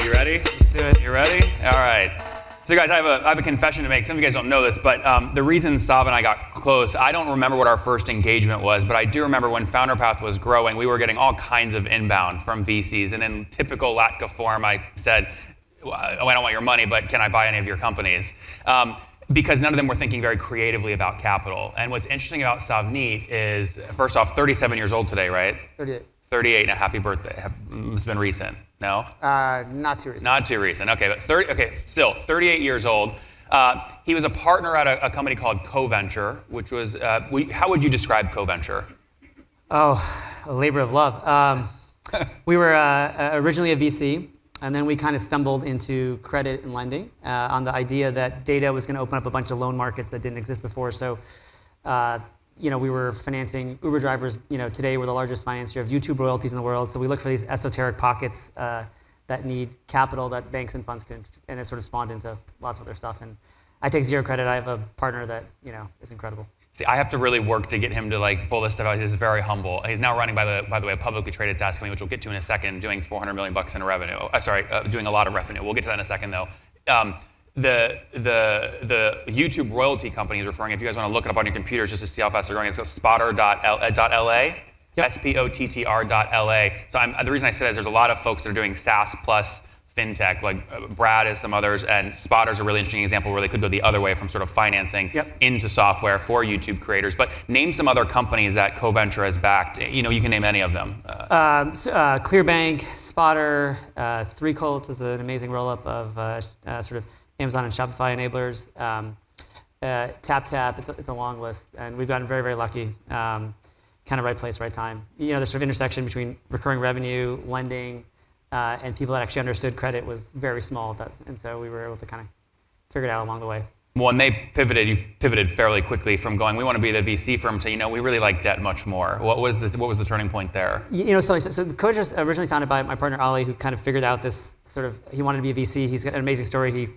You ready? Let's do it. You ready? All right. So guys, I have a confession to make. Some of you guys don't know this, but the reason Sav and I got close, I don't remember what our first engagement was, but I do remember when FounderPath was growing, we were getting all kinds of inbound from VCs, and in typical Latka form, I said, well, I don't want your money, but can I buy any of your companies? Because none of them were thinking very creatively about capital. And what's interesting about Savneet is, first off, 37 years old today, right? 38. 38, and a happy birthday. Must have been recent, no? Not too recent. Not too recent, okay, but still, 38 years old. He was a partner at a company called Coventure, which was, how would you describe Coventure? Oh, a labor of love. We were originally a VC, and then we kind of stumbled into credit and lending on the idea that data was going to open up a bunch of loan markets that didn't exist before. So, we were financing Uber drivers. Today we're the largest financier of YouTube royalties in the world. So we look for these esoteric pockets that need capital that banks and funds couldn't, and it sort of spawned into lots of other stuff. And I take zero credit. I have a partner that is incredible. See, I have to really work to get him to pull this stuff out. He's very humble. He's now running, by the way, a publicly traded SaaS company, which we'll get to in a second, doing $400 million in revenue. Doing a lot of revenue. We'll get to that in a second, though. The YouTube royalty company is referring. If you guys want to look it up on your computers just to see how fast they're going, it's spotter.la. Yep. SPOTTR.LA. So the reason I say that is there's a lot of folks that are doing SaaS plus fintech, like Brad is some others, and Spotter's a really interesting example where they could go the other way from sort of financing into software for YouTube creators. But name some other companies that Coventure has backed. You can name any of them. Clearbank, Spotter, 3Colts is an amazing roll-up of sort of Amazon and Shopify enablers. TapTap, it's a long list, and we've gotten very, very lucky. Kind of right place, right time. The sort of intersection between recurring revenue, lending, and people that actually understood credit was very small, and so we were able to kind of figure it out along the way. Well, when you pivoted fairly quickly from going, we want to be the VC firm to, we really like debt much more. What was the turning point there? So Coventure was originally founded by my partner Ali, who kind of figured out this sort of, he wanted to be a VC. He's got an amazing story.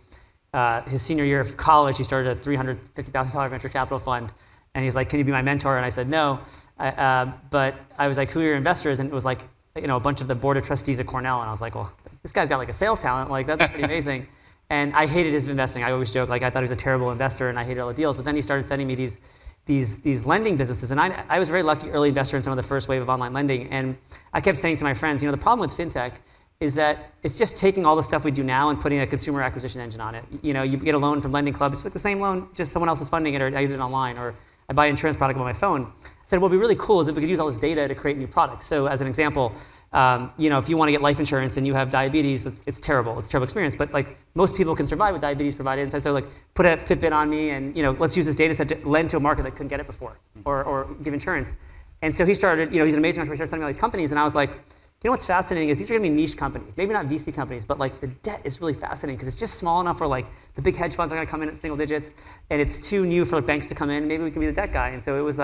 His senior year of college, he started a $350,000 venture capital fund, and he's like, "Can you be my mentor?" And I said no, but I was like, "Who are your investors?" And it was like, a bunch of the board of trustees at Cornell, and I was like, well, this guy's got a sales talent, that's pretty amazing. And I hated his investing. I always joke, I thought he was a terrible investor, and I hated all the deals. But then he started sending me these lending businesses, and I was a very lucky early investor in some of the first wave of online lending. And I kept saying to my friends, the problem with fintech is that it's just taking all the stuff we do now and putting a consumer acquisition engine on it. You get a loan from Lending Club, it's like the same loan, just someone else is funding it, or I get it online, or I buy an insurance product on my phone. I said, what would be really cool is if we could use all this data to create new products. So as an example, if you want to get life insurance and you have diabetes, it's terrible. It's a terrible experience. But most people can survive with diabetes provided. And so put a Fitbit on me and let's use this data set to lend to a market that couldn't get it before, or give insurance. And so he started, he's an amazing entrepreneur, he started telling me all these companies, and I was like, what's fascinating is these are going to be niche companies, maybe not VC companies, but the debt is really fascinating because it's just small enough where the big hedge funds are going to come in at single digits, and it's too new for banks to come in. Maybe we can be the debt guy. And so it was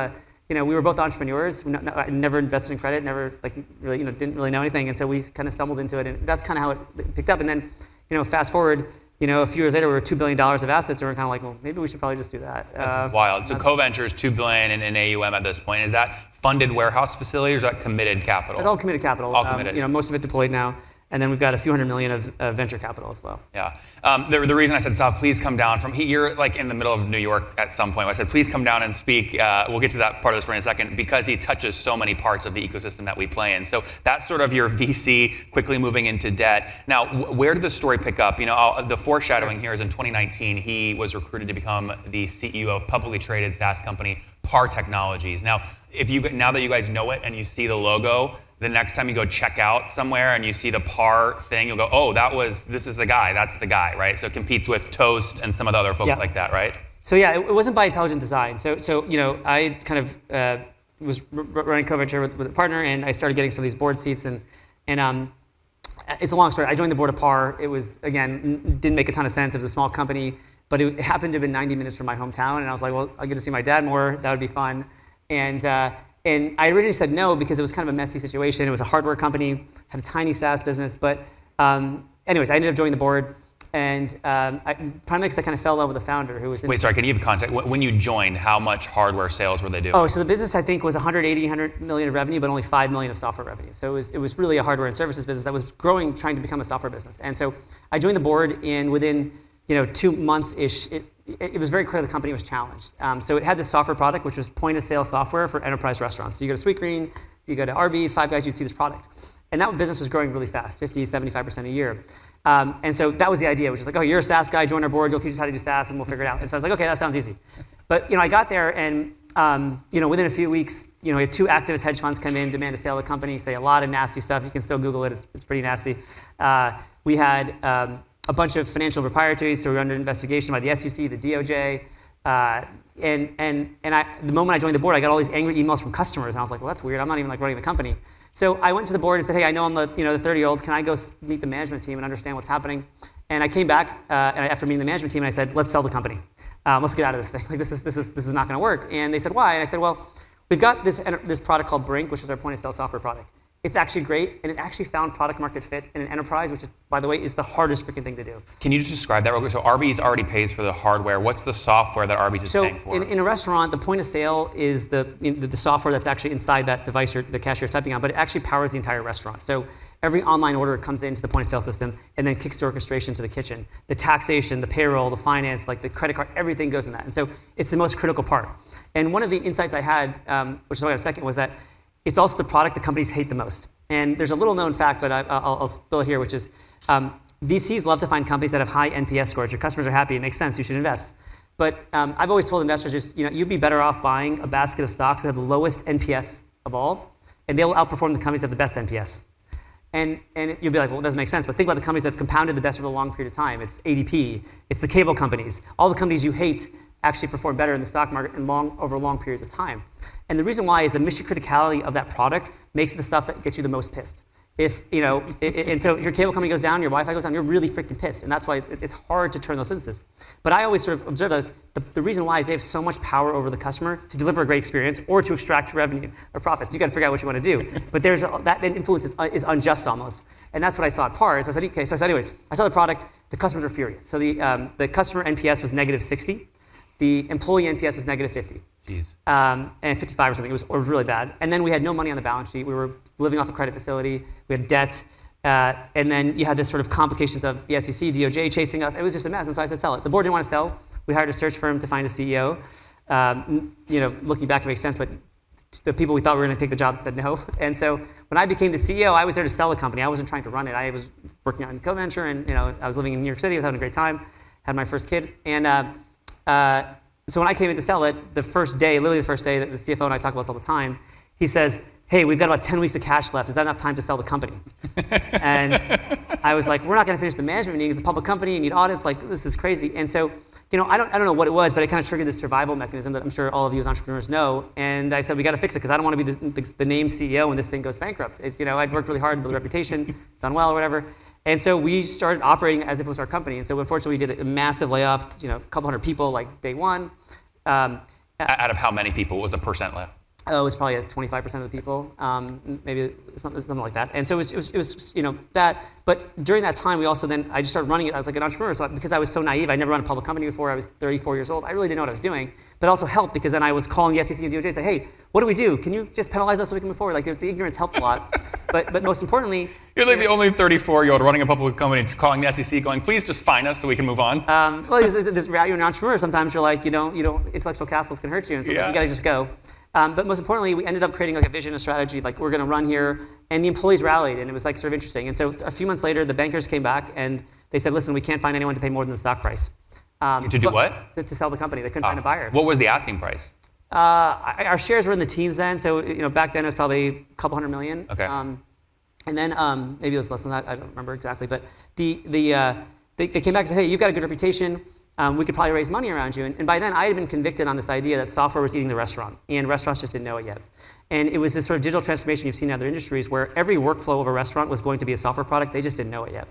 we were both entrepreneurs. I never invested in credit, never really didn't really know anything, and so we kind of stumbled into it, and that's kind of how it picked up. And then fast forward. A few years later, we were $2 billion of assets, and we're kind of like, well, maybe we should probably just do that. That's wild. So Coventure is $2 billion in AUM at this point. Is that funded warehouse facility, or is that committed capital? It's all committed capital. All committed. Most of it deployed now. And then we've got a few $100 million of venture capital as well. Yeah. The reason I said, Sav, please come down you're in the middle of New York at some point. I said, please come down and speak. We'll get to that part of the story in a second, because he touches so many parts of the ecosystem that we play in. So that's sort of your VC quickly moving into debt. Now, where did the story pick up? The foreshadowing here is in 2019, he was recruited to become the CEO of publicly traded SaaS company, Par Technologies. Now, now that you guys know it and you see the logo, the next time you go check out somewhere and you see the Par thing, you'll go, oh, this is the guy, that's the guy, right? So it competes with Toast and some of the other folks like that, right? So yeah, it wasn't by intelligent design. So I kind of was running Coventure with a partner, and I started getting some of these board seats, and it's a long story. I joined the board of Par. It was, again, didn't make a ton of sense. It was a small company, but it happened to have been 90 minutes from my hometown, and I was like, well, I'll get to see my dad more. That would be fun. And I originally said no because it was kind of a messy situation. It was a hardware company, had a tiny SaaS business. But anyways, I ended up joining the board. And primarily because I kind of fell in love with the founder who was. Wait, sorry, can you give context? When you joined, how much hardware sales were they doing? Oh, so the business I think was 100 million of revenue, but only 5 million of software revenue. So it was really a hardware and services business that was growing, trying to become a software business. And so I joined the board, and within 2 months-ish, it was very clear the company was challenged. So it had this software product, which was point-of-sale software for enterprise restaurants. So you go to Sweetgreen, you go to Arby's, Five Guys, you'd see this product. And that business was growing really fast, 50, 75% a year. And so that was the idea, which is like, oh, you're a SaaS guy, join our board, you'll teach us how to do SaaS, and we'll figure it out. And so I was like, okay, that sounds easy. But I got there, and within a few weeks, we had 2 activist hedge funds come in, demand to sell the company, say a lot of nasty stuff. You can still Google it; it's pretty nasty. We had a bunch of financial proprietaries, so we were under investigation by the SEC, the DOJ. The moment I joined the board, I got all these angry emails from customers, and I was like, well, that's weird. I'm not even running the company. So I went to the board and said, hey, I know I'm the 30-year-old. Can I go meet the management team and understand what's happening? And I came back after meeting the management team, and I said, let's sell the company. Let's get out of this thing. Like this is not going to work. And they said, why? And I said, well, we've got this product called Brink, which is our point-of-sale software product. It's actually great, and it actually found product market fit in an enterprise, which, by the way, is the hardest freaking thing to do. Can you just describe that real quick? So Arby's already pays for the hardware. What's the software that Arby's is paying for? So in a restaurant, the point of sale is the software that's actually inside that device the cashier's typing on, but it actually powers the entire restaurant. So every online order comes into the point of sale system and then kicks the orchestration to the kitchen. The taxation, the payroll, the finance, like the credit card, everything goes in that. And so it's the most critical part. And one of the insights I had, which is why I have a second, was that it's also the product that companies hate the most. And there's a little known fact, but I'll spill it here, which is VCs love to find companies that have high NPS scores. Your customers are happy, it makes sense, you should invest. But I've always told investors, you'd be better off buying a basket of stocks that have the lowest NPS of all, and they'll outperform the companies that have the best NPS. And you'll be like, well, it doesn't make sense. But think about the companies that have compounded the best over a long period of time. It's ADP, it's the cable companies. All the companies you hate actually perform better in the stock market over long periods of time. And the reason why is the mission criticality of that product makes it the stuff that gets you the most pissed. And so if your cable company goes down, your Wi-Fi goes down, you're really freaking pissed. And that's why it's hard to turn those businesses. But I always sort of observe that the reason why is they have so much power over the customer to deliver a great experience or to extract revenue or profits. You got to figure out what you want to do. But that influence is unjust almost. And that's what I saw at Par. So I said, okay, so I said, anyways, I saw the product, the customers were furious. So the customer NPS was negative 60. The employee NPS was negative 50. Jeez. And 55 or something. It was really bad. And then we had no money on the balance sheet. We were living off a credit facility. We had debt. And then you had this sort of complications of the SEC, DOJ chasing us. It was just a mess. And so I said, sell it. The board didn't want to sell. We hired a search firm to find a CEO. Looking back, it makes sense. But the people we thought were going to take the job said no. And so when I became the CEO, I was there to sell the company. I wasn't trying to run it. I was working on Coventure, and I was living in New York City. I was having a great time. Had my first kid. And so when I came in to sell it, literally the first day that the CFO and I talk about this all the time, he says, hey, we've got about 10 weeks of cash left. Is that enough time to sell the company? And I was like, we're not going to finish the management meeting. It's a public company. You need audits. Like, this is crazy. And so, I don't know what it was, but it kind of triggered this survival mechanism that I'm sure all of you as entrepreneurs know. And I said, we got to fix it because I don't want to be the named CEO when this thing goes bankrupt. I'd worked really hard to build a reputation, done well or whatever. And so we started operating as if it was our company. And so unfortunately, we did a massive layoff, a couple hundred people like day one. Out of how many people? What was the percent left? It was probably 25% of the people, maybe something like that. And so it was that. But during that time, I just started running it. I was like an entrepreneur. So because I was so naive, I never run a public company before. I was 34 years old. I really didn't know what I was doing. But it also helped because then I was calling the SEC and DOJ and say, hey, what do we do? Can you just penalize us so we can move forward? Like the ignorance helped a lot. But most importantly, you're like the only 34-year-old running a public company, calling the SEC, going, please just fine us so we can move on. You're an entrepreneur. Sometimes you're like, intellectual castles can hurt you, and so you got to just go. But most importantly, we ended up creating like a vision, a strategy, like we're going to run here, and the employees rallied, and it was like sort of interesting. And so a few months later, the bankers came back and they said, listen, we can't find anyone to pay more than the stock price. To do what? To sell the company. They couldn't find a buyer. What was the asking price? Our shares were in the teens then, so back then it was probably a couple $100 million. Okay. And then maybe it was less than that. I don't remember exactly, but they came back and said, hey, you've got a good reputation. We could probably raise money around you. And by then, I had been convicted on this idea that software was eating the restaurant, and restaurants just didn't know it yet. And it was this sort of digital transformation you've seen in other industries where every workflow of a restaurant was going to be a software product. They just didn't know it yet.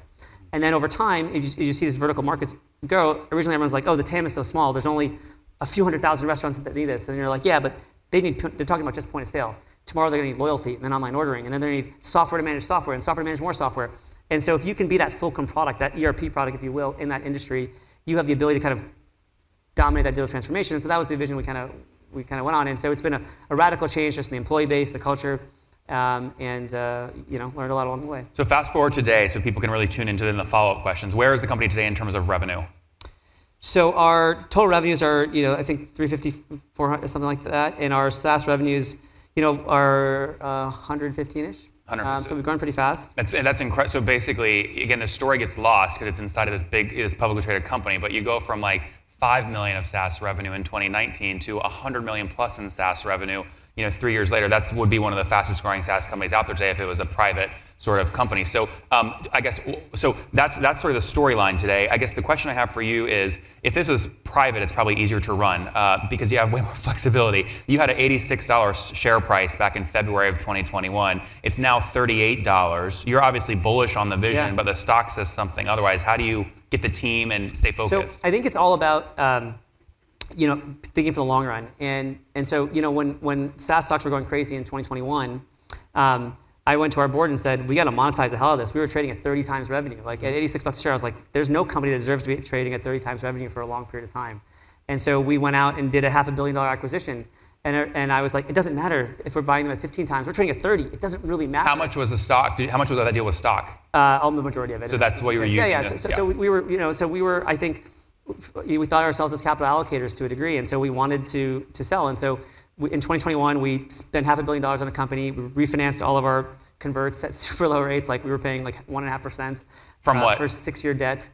And then over time, as you see these vertical markets grow, originally everyone's like, oh, the TAM is so small. There's only a few 100,000 restaurants that need this. And you're like, yeah, but they're talking about just point of sale. Tomorrow they're going to need loyalty and then online ordering. And then they need software to manage software and software to manage more software. And so if you can be that Fulcrum product, that ERP product, if you will, in that industry, you have the ability to kind of dominate that digital transformation. And so that was the vision we kind of went on. And so it's been a radical change just in the employee base, the culture, and learned a lot along the way. So fast forward today, so people can really tune into the follow-up questions. Where is the company today in terms of revenue? So our total revenues are, I think 350, 400, something like that. And our SaaS revenues, are 115-ish. So we've grown pretty fast. That's incredible. So basically, again, the story gets lost because it's inside of this publicly traded company, but you go from like 5 million of SaaS revenue in 2019 to 100 million plus in SaaS revenue, 3 years later. That would be one of the fastest growing SaaS companies out there today if it was a private sort of company. So I guess, that's sort of the storyline today. I guess the question I have for you is, if this was private, it's probably easier to run because you have way more flexibility. You had an $86 share price back in February of 2021. It's now $38. You're obviously bullish on the vision, but the stock says something otherwise. How do you get the team and stay focused? So I think it's all about thinking for the long run. And so, when SaaS stocks were going crazy in 2021, I went to our board and said, we got to monetize the hell out of this. We were trading at 30 times revenue. Like at $86 a share, I was like, there's no company that deserves to be trading at 30 times revenue for a long period of time. And so we went out and did a $500 million acquisition. And I was like, it doesn't matter if we're buying them at 15 times. We're trading at 30. It doesn't really matter. How much was the stock? How much was that deal with stock? The majority of it. So that's what you were using? Yeah. So we were, I think, we thought of ourselves as capital allocators to a degree, and so we wanted to sell. And so in 2021, we spent $500 million on a company. We refinanced all of our converts at super low rates, like we were paying like 1.5%. From what? For 6-year debt.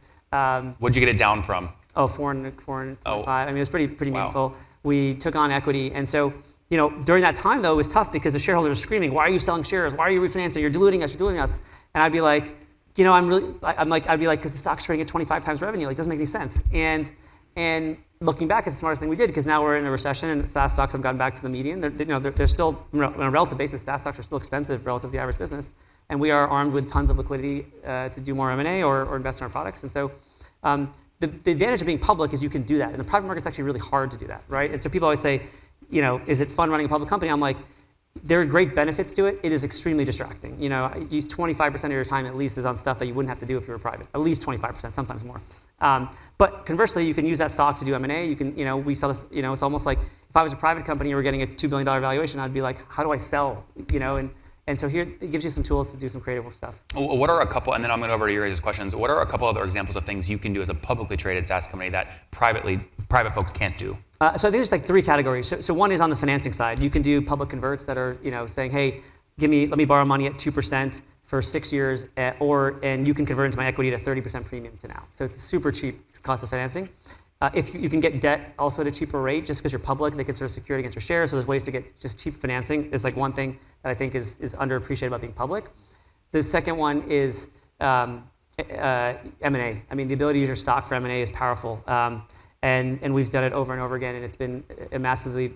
What'd you get it down from? 4.5. I mean, it was pretty meaningful. Wow. We took on equity, and so during that time though, it was tough because the shareholders were screaming, "Why are you selling shares? Why are you refinancing? You're diluting us. You're diluting us." And I'd be like, I'd be like, because the stock's trading at 25 times revenue, like, it doesn't make any sense. And looking back, it's the smartest thing we did because now we're in a recession and SaaS stocks have gotten back to the median. They're still, on a relative basis, SaaS stocks are still expensive relative to the average business. And we are armed with tons of liquidity to do more M&A or invest in our products. And so the advantage of being public is you can do that. In the private market's actually really hard to do that, right? And so people always say, is it fun running a public company? I'm like, there are great benefits to it. It is extremely distracting. Use 25% of your time at least is on stuff that you wouldn't have to do if you were private. At least 25%, sometimes more. But conversely, you can use that stock to do M&A. You can, we sell this. It's almost like if I was a private company and we're getting a $2 billion valuation, I'd be like, how do I sell? And so here it gives you some tools to do some creative stuff. What are a couple? And then I'm going to go over to your questions. What are a couple other examples of things you can do as a publicly traded SaaS company that private folks can't do? So I think there's like 3 categories. So one is on the financing side. You can do public converts that are, saying, hey, let me borrow money at 2% for 6 years, and you can convert into my equity at a 30% premium to now. So it's a super cheap cost of financing. If you can get debt also at a cheaper rate, just because you're public, they consider security against your shares. So there's ways to get just cheap financing. Is like one thing that I think is underappreciated about being public. The second one is M&A. I mean, the ability to use your stock for M&A is powerful. And we've done it over and over again, and it's been a massively,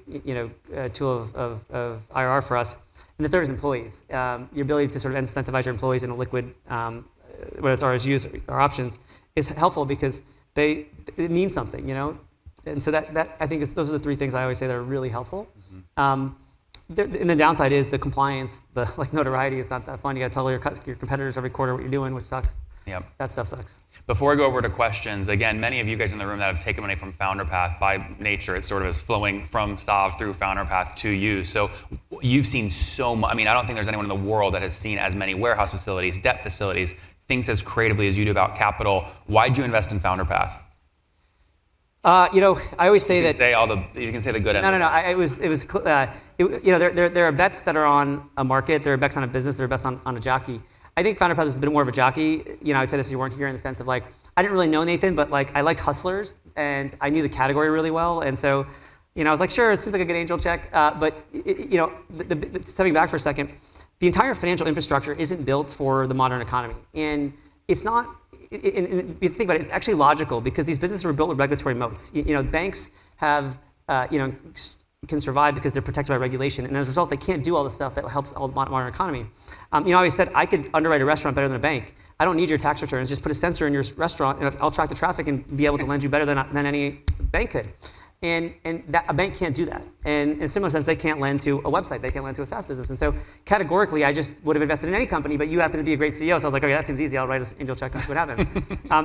tool of IRR for us. And the third is employees. Your ability to sort of incentivize your employees in a liquid, whether it's RSUs or options, is helpful because it means something, And so that I think those are the 3 things I always say that are really helpful. And the downside is the compliance, the notoriety is not that fun. You got to tell your competitors every quarter what you're doing, which sucks. Yep. That stuff sucks. Before I go over to questions, again, many of you guys in the room that have taken money from FounderPath, by nature, it sort of is flowing from Sav through FounderPath to you. So you've seen so much. I mean, I don't think there's anyone in the world that has seen as many warehouse facilities, debt facilities, things as creatively as you do about capital. Why'd you invest in FounderPath? I always say that. You can say the good end. No. There are bets that are on a market. There are bets on a business. There are bets on a jockey. I think FounderPath is a bit more of a jockey. I'd say this if you weren't here in the sense of like, I didn't really know Nathan, but like I liked hustlers and I knew the category really well. And so, I was like, sure, it seems like a good angel check. But stepping back for a second, the entire financial infrastructure isn't built for the modern economy. And it's not, if you think about it, it's actually logical because these businesses were built with regulatory moats. Banks have, can survive because they're protected by regulation, and as a result, they can't do all the stuff that helps all the modern economy. I always said I could underwrite a restaurant better than a bank. I don't need your tax returns. Just put a sensor in your restaurant, and I'll track the traffic and be able to lend you better than any bank could. And a bank can't do that. And in a similar sense, they can't lend to a website. They can't lend to a SaaS business. And so categorically, I just would have invested in any company, but you happen to be a great CEO. So I was like, okay, that seems easy. I'll write an angel check and see what happens.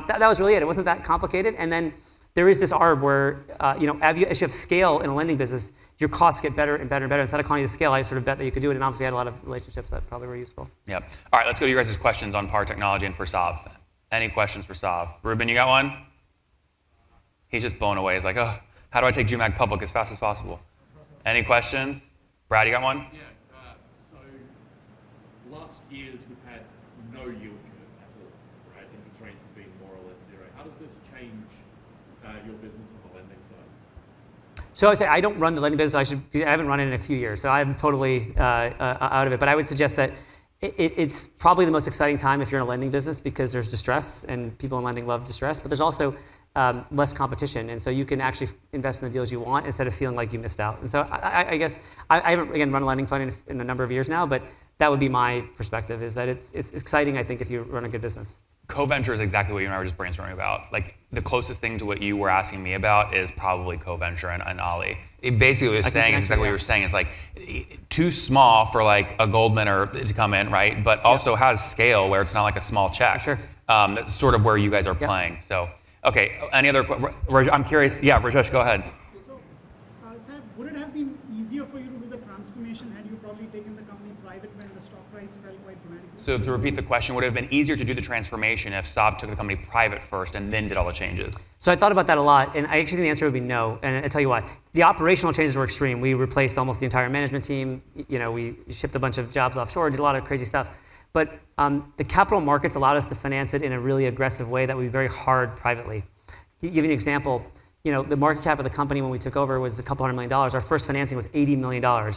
That was really it. It wasn't that complicated. And then there is this arb where, as you have scale in a lending business, your costs get better and better and better. Instead of economies of scale, I sort of bet that you could do it. And obviously, I had a lot of relationships that probably were useful. Yep. All right, let's go to you guys' questions on Par Technology and for Sav. Any questions for Sav? Ruben, you got one? He's just blown away. He's like, oh, how do I take GMAG public as fast as possible? Any questions? Brad, you got one? Yeah, so last years we've had no yield curve at all, right? Interest rates have been more or less zero. How does this change your business on the lending side? So I would say I don't run the lending business. I haven't run it in a few years, so I'm totally out of it. But I would suggest that it's probably the most exciting time if you're in a lending business because there's distress, and people in lending love distress. But there's also less competition, and so you can actually invest in the deals you want instead of feeling like you missed out. And so I guess I haven't again run a lending fund in a number of years now, but that would be my perspective: is that it's exciting. I think if you run a good business. Coventure is exactly what you and I were just brainstorming about. Like the closest thing to what you were asking me about is probably Coventure and Ollie. It basically what it's saying is exactly what you were saying. It's like too small for like a Goldman or to come in, right? But also has scale where it's not like a small check. Sure. That's sort of where you guys are playing. So, okay. Any other? I'm curious. Yeah, Rajesh, go ahead. So, Sam, would it have been easier for you to do the transformation had you probably taken the company private when the stock price fell quite dramatically? So to repeat the question, would it have been easier to do the transformation if Saab took the company private first and then did all the changes? So I thought about that a lot, and I actually think the answer would be no. And I'll tell you why. The operational changes were extreme. We replaced almost the entire management team. We shipped a bunch of jobs offshore, did a lot of crazy stuff. But the capital markets allowed us to finance it in a really aggressive way that would be very hard privately. To give you an example, the market cap of the company when we took over was a couple $100 million. Our first financing was $80 million.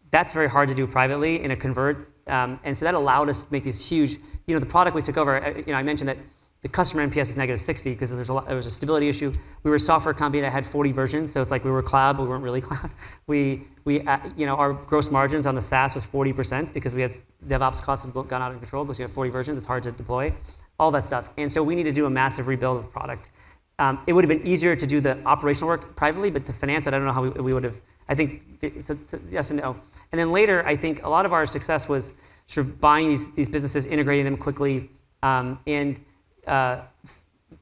That's very hard to do privately in a convert. And so that allowed us to make these huge, the product we took over, I mentioned that the customer NPS was negative 60 because there was a stability issue. We were a software company that had 40 versions, so it's like we were cloud, but we weren't really cloud. Our gross margins on the SaaS was 40% because we had DevOps costs had gone out of control because you have 40 versions, it's hard to deploy, all that stuff. And so we need to do a massive rebuild of the product. It would have been easier to do the operational work privately, but to finance it, I don't know how we would have. I think so yes and no. And then later, I think a lot of our success was sort of buying these businesses, integrating them quickly, so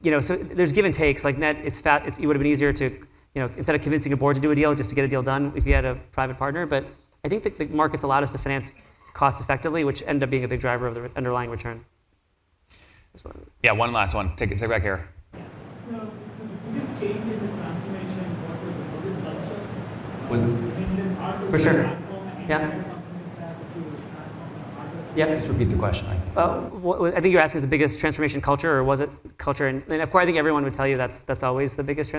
there's give and takes. Like net, it would have been easier to, instead of convincing a board to do a deal, just to get a deal done if you had a private partner. But I think that the markets allowed us to finance cost effectively, which ended up being a big driver of the underlying return. Yeah, one last one. Take it back here. So the biggest change in the transformation Was it? For sure. Yeah. Yeah. Just repeat the question. I think you're asking is the biggest transformation culture, or was it culture? And of course, I think everyone would tell you that's always the biggest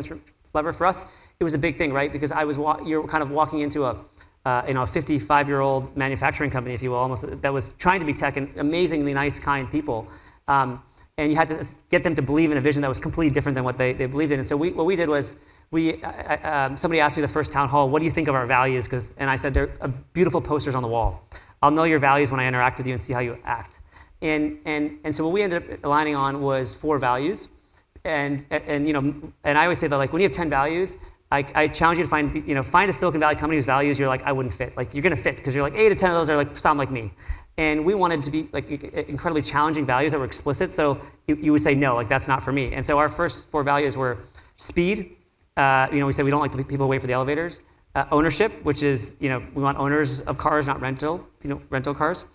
lever for us. It was a big thing, right? Because you're kind of walking into a 55-year-old manufacturing company, if you will, almost that was trying to be tech and amazingly nice, kind people. And you had to get them to believe in a vision that was completely different than what they believed in. And so what we did was, somebody asked me the first town hall, what do you think of our values? And I said, they're beautiful posters on the wall. I'll know your values when I interact with you and see how you act. And so what we ended up aligning on was 4 values. And I always say that, like, when you have 10 values, I challenge you to find a Silicon Valley company whose values you're like, I wouldn't fit. Like, you're gonna fit because you're like 8 to 10 of those are like sound like me. And we wanted to be like incredibly challenging values that were explicit. So you would say no, like that's not for me. And so our first 4 values were speed. We said we don't like the people who wait for the elevators. Ownership, which is we want owners of cars, not rental cars.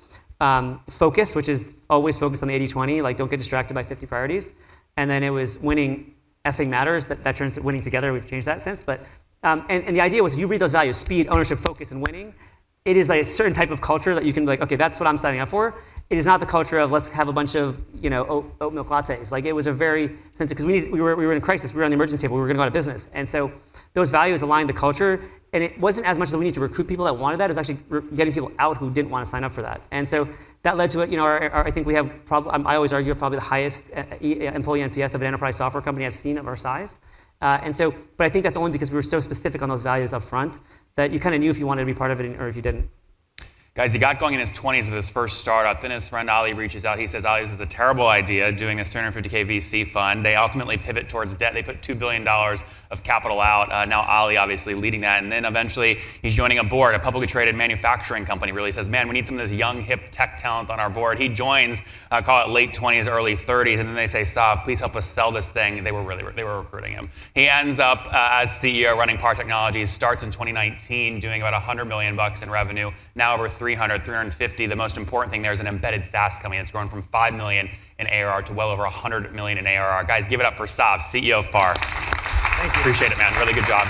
Focus, which is always focused on the 80-20. Like, don't get distracted by 50 priorities. And then it was winning effing matters. That turns to winning together. We've changed that since. But and the idea was you read those values: speed, ownership, focus, and winning. It is like a certain type of culture that you can be like, okay, that's what I'm signing up for. It is not the culture of let's have a bunch of oat milk lattes. Like, it was a very sensitive, because we were in a crisis. We were on the emergency table. We were going to go out of business, and so those values aligned the culture. And it wasn't as much as we need to recruit people that wanted that. It was actually getting people out who didn't want to sign up for that. And so that led to it. I think we have I always argue probably the highest employee NPS of an enterprise software company I've seen of our size. But I think that's only because we were so specific on those values up front that you kind of knew if you wanted to be part of it or if you didn't. Guys, he got going in his 20s with his first startup. Then his friend Ali reaches out. He says, Ali, this is a terrible idea, doing this 350K VC fund. They ultimately pivot towards debt. They put $2 billion of capital out. Now Ali obviously leading that. And then eventually he's joining a board, a publicly traded manufacturing company. Really says, man, we need some of this young, hip tech talent on our board. He joins, call it late 20s, early 30s. And then they say, Sav, please help us sell this thing. They were recruiting him. He ends up as CEO running Par Technologies, starts in 2019, doing about $100 million in revenue. Now over 350. The most important thing there is an embedded SaaS company that's grown from 5 million in ARR to well over 100 million in ARR. Guys, give it up for Sav, CEO of Par. Thank you. Appreciate it, man. Really good job.